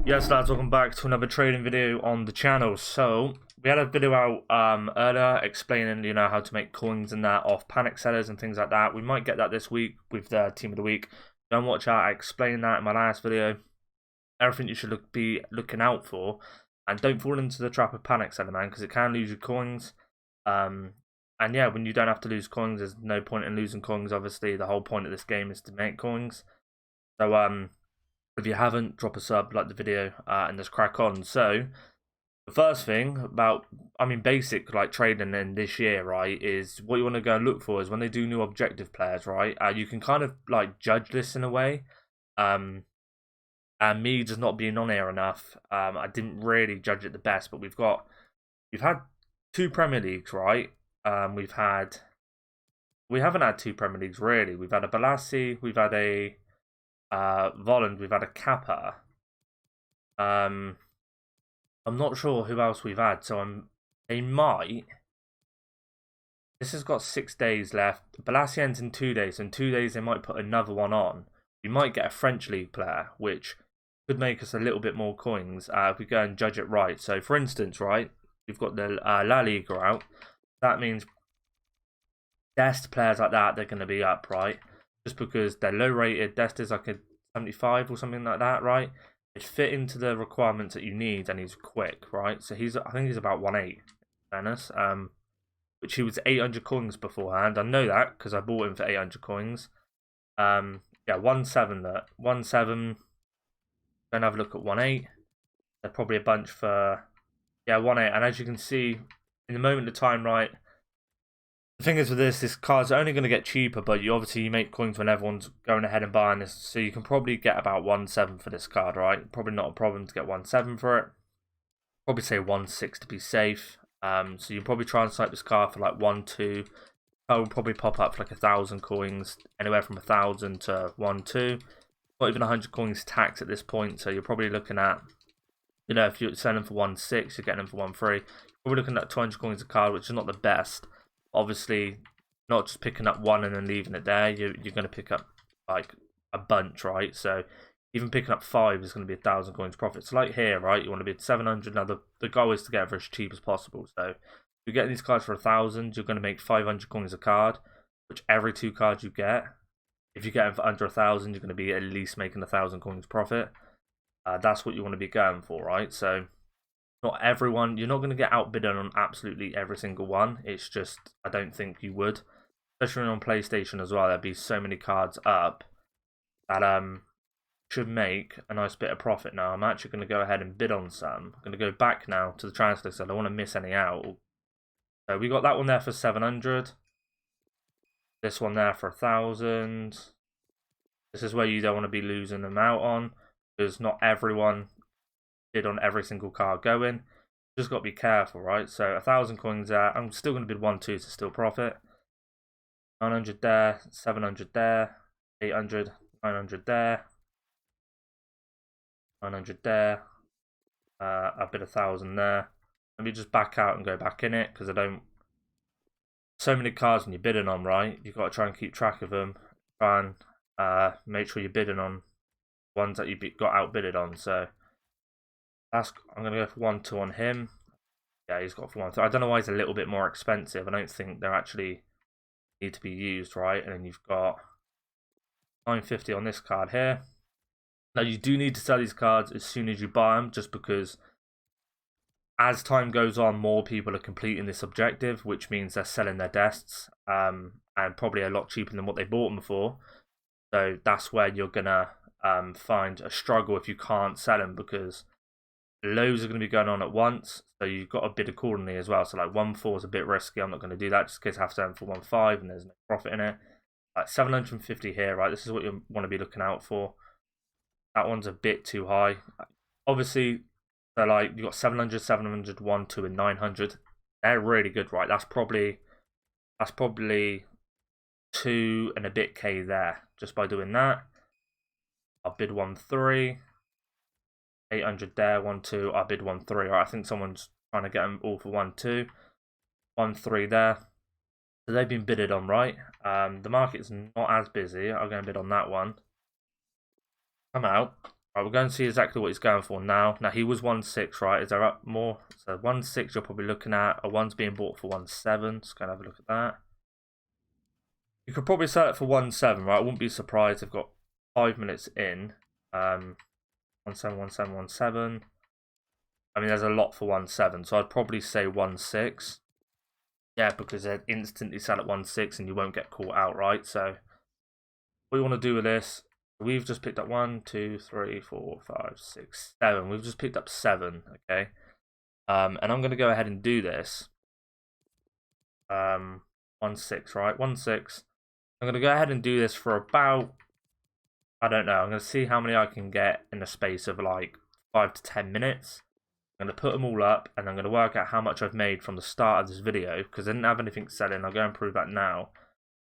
Yes, lads, welcome back to another trading video on the channel. So we had a video out earlier explaining, how to make coins and that off panic sellers and things like that. We might get that this week with the team of the week. Don't watch out. I explained that in my last video. Everything you should be looking out for, and don't fall into the trap of panic seller, man, because it can lose your coins. And yeah, when you don't have to lose coins, there's no point in losing coins. Obviously, the whole point of this game is to make coins. So if you haven't, drop a sub, like the video, and just crack on. So the first thing about, basic like trading in this year, right, is what you want to go and look for is when they do new objective players, right? You can kind of like judge this in a way. And me just not being on here enough, I didn't really judge it the best. But we've had two Premier Leagues, right? We haven't had two Premier Leagues really. We've had a Balassi, we've had a Volland, we've had a Kappa. I'm not sure who else we've had, so they might. This has got 6 days left. Balassi ends in 2 days, so in 2 days they might put another one on. We might get a French league player, which could make us a little bit more coins if we go and judge it right. So for instance, right, we've got the La Liga out. That means best players like that, they're going to be up, right? Just because they're low rated. Dest is like a 75 or something like that, right? It fit into the requirements that you need, and he's quick, right? So I think he's about 1.8, fairness. Which he was 800 coins beforehand. I know that because I bought him for 800 coins. Yeah, 1.7 that 1.7. Then have a look at 1.8. They're probably a bunch for 1.8. And as you can see, in the moment of time, right. The thing is with this card's only going to get cheaper, but you make coins when everyone's going ahead and buying this. So you can probably get about 1.7 for this card, right? Probably not a problem to get 1.7 for it. Probably say 1.6 to be safe. So you probably try and snipe this card for like 1.2. That will probably pop up for like 1,000 coins, anywhere from 1,000 to 1.2. Not even 100 coins tax at this point. So you're probably looking at, if you're selling for 1.6, you're getting them for 1.3. You're probably looking at 200 coins a card, which is not the best. Obviously, not just picking up one and then leaving it there. You're going to pick up like a bunch, right? So even picking up 5 is going to be 1,000 coins profit. So like here, right, you want to be at 700. Now the goal is to get it for as cheap as possible. So if you get these cards for 1,000, you're going to make 500 coins a card, which every 2 cards you get, if you get them for under 1,000, you're going to be at least making 1,000 coins profit. That's what you want to be going for, right? So not everyone, you're not going to get outbidden on absolutely every single one. It's just, I don't think you would. Especially on PlayStation as well, there'd be so many cards up that should make a nice bit of profit. Now, I'm actually going to go ahead and bid on some. I'm going to go back now to the transfer list. I don't want to miss any out. So we got that one there for 700. This one there for 1,000. This is where you don't want to be losing them out on, because not everyone bid on every single card going. Just got to be careful, right? So 1,000 coins there. I'm still going to bid 1.2 to still profit. 900 there, 700 there, 800, 900 there, 900 there. I bid 1,000 there. Let me just back out and go back in it, because I don't. So many cards when you're bidding on, right? You've got to try and keep track of them. Try and make sure you're bidding on ones that you got outbidded on. So I'm going to go for 1.2 on him. Yeah, he's got for 1.2. I don't know why he's a little bit more expensive. I don't think they're actually need to be used, right? And then you've got 950 on this card here. Now, you do need to sell these cards as soon as you buy them, just because as time goes on, more people are completing this objective, which means they're selling their dests, and probably a lot cheaper than what they bought them for. So that's where you're going to find a struggle if you can't sell them, because loads are going to be going on at once, so you've got to bid accordingly as well. So like 1.4 is a bit risky. I'm not going to do that just in case I have to sell for 1.5 and there's no profit in it. Like 750 here, right? This is what you want to be looking out for. That one's a bit too high. Obviously, so like you got 700, 700, 1.2, and 900. They're really good, right? That's probably 2 and a bit K there just by doing that. I'll bid 1.3. 800 there, 1.2. I bid 1.3. Right, I think someone's trying to get them all for 1.2. 1.3 there. So they've been bidded on, right? The market's not as busy. I'm going to bid on that one. Come out. Right, we're going to see exactly what he's going for now. Now, he was 1.6, right? Is there up more? So 1.6 you're probably looking at. A 1's being bought for 1.7. Just going to have a look at that. You could probably sell it for 1.7, right? I wouldn't be surprised. They've got 5 minutes in. 1.7, 1.7, 1.7. I mean, there's a lot for 1.7, so I'd probably say 1.6. Yeah, because they'd instantly sell at 1.6 and you won't get caught out, right? So what we want to do with this, we've just picked up 1, 2, 3, 4, 5, 6, 7. We've just picked up 7, okay? And I'm going to go ahead and do this. 1.6, right? 1.6. I'm going to go ahead and do this for about, I don't know, I'm going to see how many I can get in the space of like 5 to 10 minutes. I'm going to put them all up, and I'm going to work out how much I've made from the start of this video, because I didn't have anything selling. I'll go and prove that now.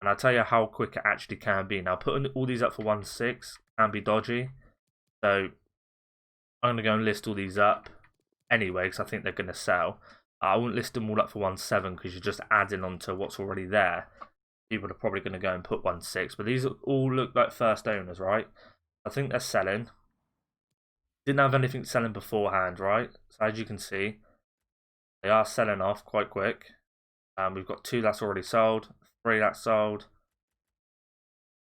And I'll tell you how quick it actually can be. Now, putting all these up for 1.6 can be dodgy. So, I'm going to go and list all these up anyway, because I think they're going to sell. I won't list them all up for 1.7, because you're just adding on to what's already there. People are probably going to go and put 1.6. But these all look like first owners, right? I think they're selling. Didn't have anything selling beforehand, right? So, as you can see, they are selling off quite quick. We've got 2 that's already sold, 3 that's sold.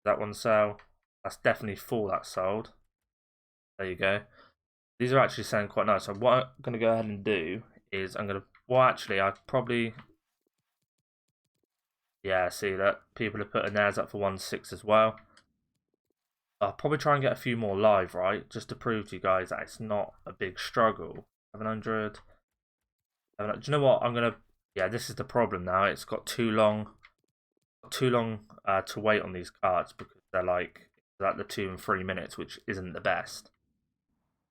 That one sell. That's definitely 4 that's sold. There you go. These are actually selling quite nice. So what I'm going to go ahead and do is I'm going to... Well, actually, I probably... Yeah, see that people are putting theirs up for 1.6 as well. I'll probably try and get a few more live, right? Just to prove to you guys that it's not a big struggle. 700. Do you know what? I'm going to... Yeah, this is the problem now. It's got too long to wait on these cards, because they're like the 2 and 3 minutes, which isn't the best.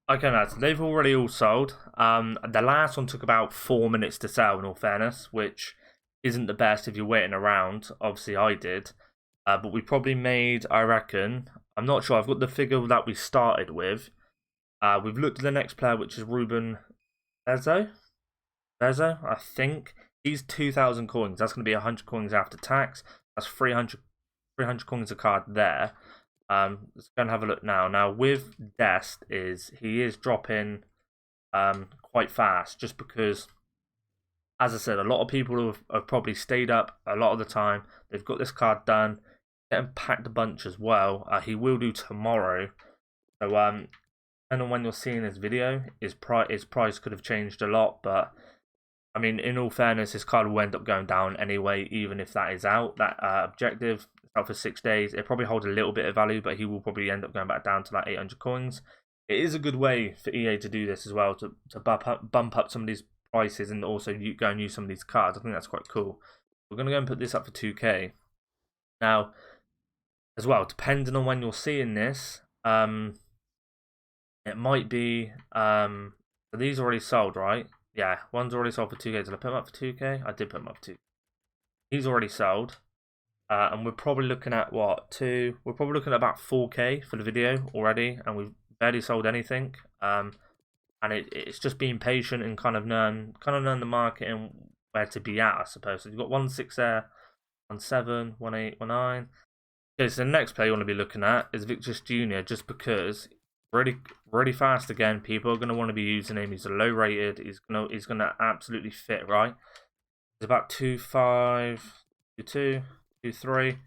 Okay, lads, they've already all sold. The last one took about 4 minutes to sell, in all fairness, which isn't the best if you're waiting around. Obviously, I did. But we probably made, I reckon, I'm not sure, I've got the figure that we started with. We've looked at the next player, which is Ruben Bezo, I think. He's 2,000 coins. That's going to be 100 coins after tax. That's 300 coins a card there. Let's go and have a look now. Now, with Dest, he is dropping quite fast, just because, as I said, a lot of people have probably stayed up a lot of the time. They've got this card done. Getting packed a bunch as well. He will do tomorrow. So, depending on when you're seeing this video, his price could have changed a lot, but I mean, in all fairness, his card will end up going down anyway, even if that is out. That objective is out for 6 days. It probably holds a little bit of value, but he will probably end up going back down to like 800 coins. It is a good way for EA to do this as well, to bump up some of these prices and also go and use some of these cards. I think that's quite cool. We're going to go and put this up for 2k. Now, as well, depending on when you're seeing this, it might be... so these are already sold, right? Yeah, one's already sold for 2k. Did I put him up for 2k? I did put him up for 2k. He's already sold. And we're probably looking at what? We're probably looking at about 4k for the video already. And we've barely sold anything. And it's just being patient and kind of learn the market and where to be at, I suppose. So you've got 1.6 there, 1.7, 1.8, 1.9. Okay, so the next player you want to be looking at is Victus Jr. just because really fast again. People are going to want to be using him. He's a low rated. He's gonna absolutely fit, right? He's about 2.5, 2.2, 2.3.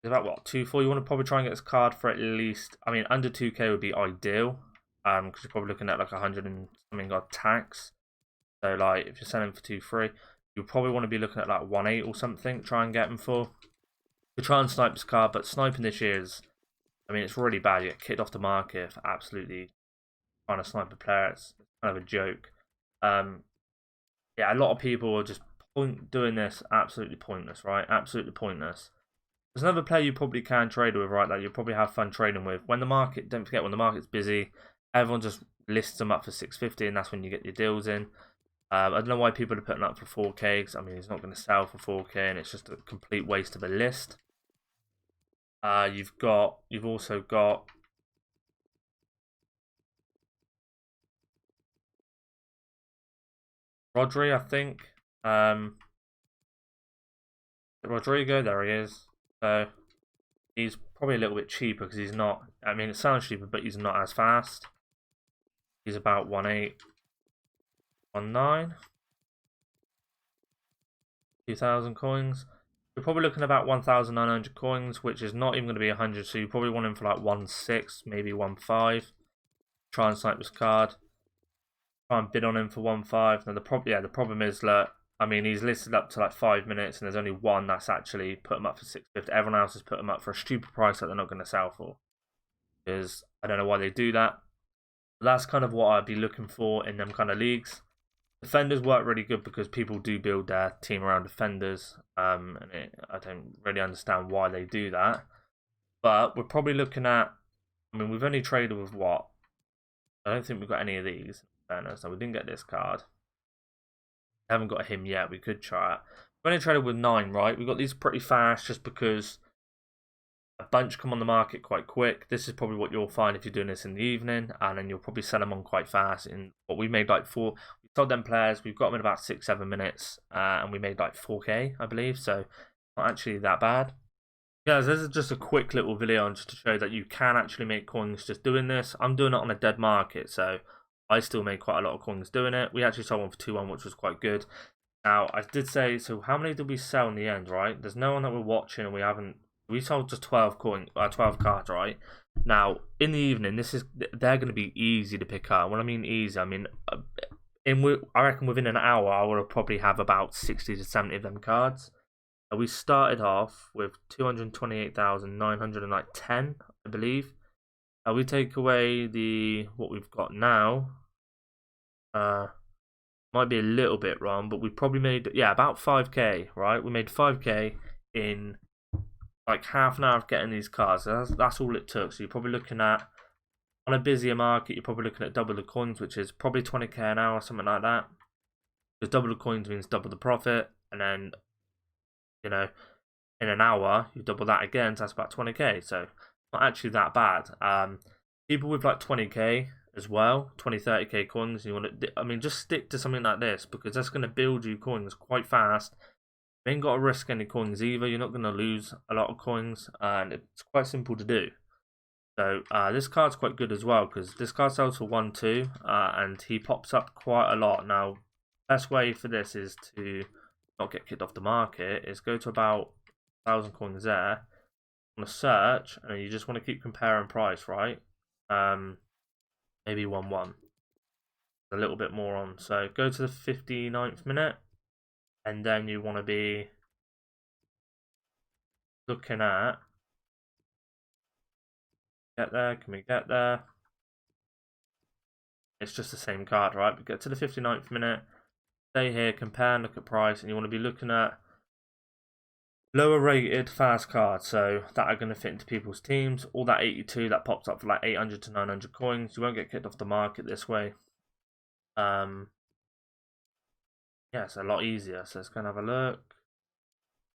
He's about what, 2.4. You want to probably try and get this card for at least, I mean, under 2k would be ideal. Because you're probably looking at like 100 and something odd tax. So like if you're selling for 2.3, you'll probably want to be looking at like 1.8 or something. Try and get them for. You try and snipe this card, but sniping this year is, I mean, it's really bad. You get kicked off the market for absolutely trying to snipe a player. It's kind of a joke. Yeah, a lot of people are just doing this absolutely pointless, right? Absolutely pointless. There's another player you probably can trade with, right? That you'll probably have fun trading with. When the market, don't forget, when the market's busy, everyone just lists them up for 650, and that's when you get your deals in. I don't know why people are putting up for 4k. 'Cause, I mean, he's not going to sell for 4k, and it's just a complete waste of a list. You've also got Rodri, I think. Rodrigo, there he is. So He's probably a little bit cheaper because he's not. I mean, it sounds cheaper, but he's not as fast. He's about 1.8, 1.9, 2,000 coins. You're probably looking at about 1,900 coins, which is not even going to be 100. So you probably want him for like 1.6, maybe 1.5. Try and snipe this card. Try and bid on him for 1.5. Now the problem is that I mean he's listed up to like 5 minutes, and there's only one that's actually put him up for 650. Everyone else has put him up for a stupid price that they're not going to sell for. Because I don't know why they do that. That's kind of what I'd be looking for in them kind of leagues. Defenders work really good because people do build their team around defenders. I don't really understand why they do that. But we're probably looking at, I mean, we've only traded with what? I don't think we've got any of these. Fairness, so we didn't get this card. Haven't got him yet. We could try it. We've only traded with 9, right? We got these pretty fast just because a bunch come on the market quite quick. This is probably what you'll find if you're doing this in the evening, and then you'll probably sell them on quite fast. In what we made like 4, we sold them players. We've got them in about 6-7 minutes, and we made like 4k, I believe. So not actually that bad. Guys, this is just a quick little video just to show that you can actually make coins just doing this. I'm doing it on a dead market, so I still made quite a lot of coins doing it. We actually sold one for 2-1, which was quite good. Now, I did say, so how many did we sell in the end, right? There's no one that we're watching, and we haven't. We sold just 12 cards, right? Now, in the evening, they're going to be easy to pick up. When I mean easy, I mean I reckon within an hour, I will probably have about 60 to 70 of them cards. We started off with 228,910, I believe. We take away what we've got now. Might be a little bit wrong, but we probably made about 5k, right? We made 5k in like half an hour of getting these cards. So that's all it took. So you're probably looking at, on a busier market, you're probably looking at double the coins, which is probably 20k an hour, something like that. Because double the coins means double the profit, and then in an hour you double that again, so that's about 20k. So not actually that bad. People with like 20k as well, 20-30k coins, you want to, I mean, just stick to something like this because that's going to build you coins quite fast. You ain't got to risk any coins either. You're not going to lose a lot of coins, and it's quite simple to do. So this card's quite good as well because this card sells for 1-2, and he pops up quite a lot. Now, best way for this is to not get kicked off the market is go to about 1,000 coins there. Want to search, and you just want to keep comparing price, right? Maybe 1-1. A little bit more on. So go to the 59th minute, and then you want to be looking at. Get there? Can we get there? It's just the same card, right? But get to the 59th minute. Stay here, compare, and look at price, and you want to be looking at lower rated fast cards, so that are going to fit into people's teams. All that 82 that pops up for like 800 to 900 coins. You won't get kicked off the market this way. Yeah, it's a lot easier. So let's go and have a look.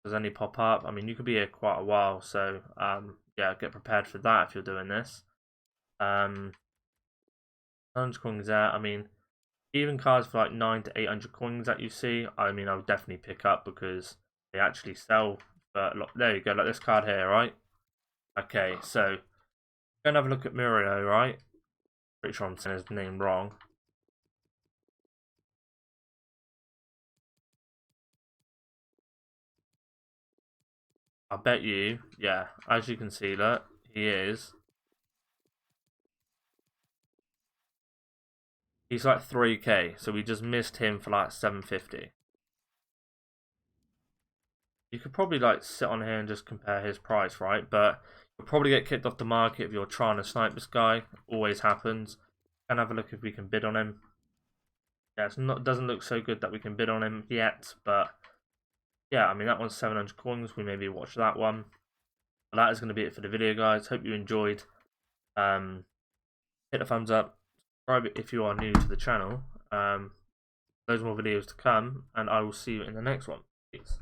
Does any pop up? I mean, you could be here quite a while, so yeah, get prepared for that if you're doing this. 100 coins there. I mean, even cards for like 900 to 800 coins that you see, I mean, I would definitely pick up because they actually sell for a lot. There you go, like this card here, right? Okay, so go and have a look at Murillo, right? Pretty sure I'm saying his name wrong. I bet you, yeah, as you can see, look, he is. He's like 3k, so we just missed him for like 750. You could probably like sit on here and just compare his price, right? But you'll probably get kicked off the market if you're trying to snipe this guy. Always happens. And have a look if we can bid on him. Yeah, doesn't look so good that we can bid on him yet, but yeah, I mean that one's 700 coins. We maybe watch that one. But that is going to be it for the video, guys. Hope you enjoyed. Hit the thumbs up. Subscribe if you are new to the channel. There's more videos to come, and I will see you in the next one. Peace.